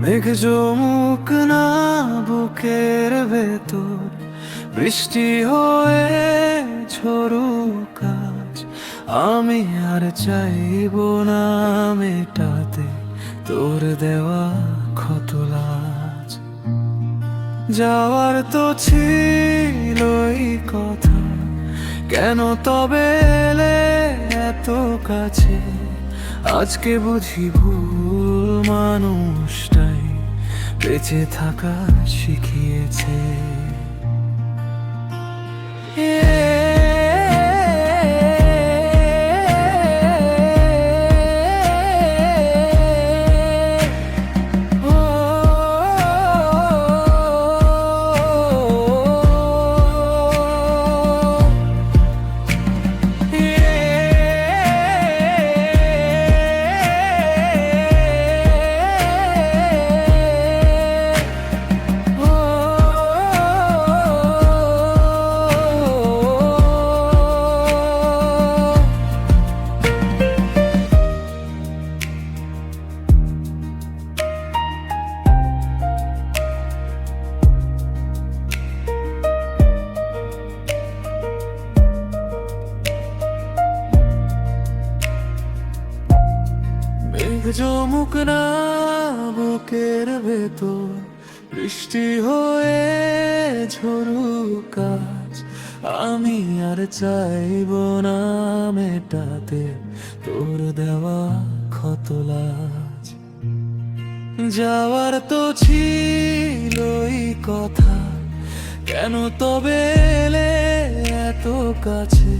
মেঘ জমুক না বুকের ভেতর, বৃষ্টি হয়ে ঝরুক আজ। আমি আর চাইব না মেটাতে তোর দেওয়া ক্ষত লাজ। যাওয়ার তো ছিলই কথা, কেন তবে এলে এত কাছে? আজকে বুঝি ভুল মানুষটাই বেঁচে থাকা শিখিয়েছে। মেঘ জমুক না বুকের ভেতর, বৃষ্টি হয়ে ঝরুক আজ। আমি আর চাইব না মেটাতে তোর দেওয়া ক্ষত লাজ। যাওয়ার তো ছিলই কথা, কেন তবে এলে এত কাছে?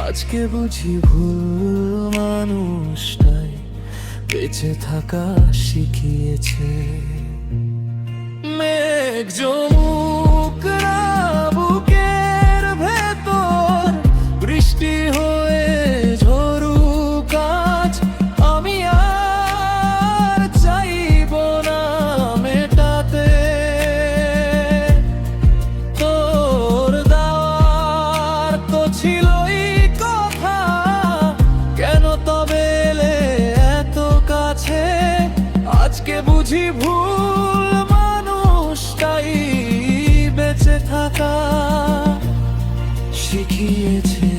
আজকে বুঝি ভুল মানুষটাই বেঁচে থাকা শিখিয়েছে। মেঘ জমুক না বুকের ভেতর, বৃষ্টি হয়ে ঝরুক আজ। আমি আর চাইব না মেটাতে তোর দেওয়ার তো ছিলই কথা, কেন তবে এলে এত কাছে? আজকে বুঝি ভুল মানুষটাই বেঁচে থাকা শিখিয়েছে।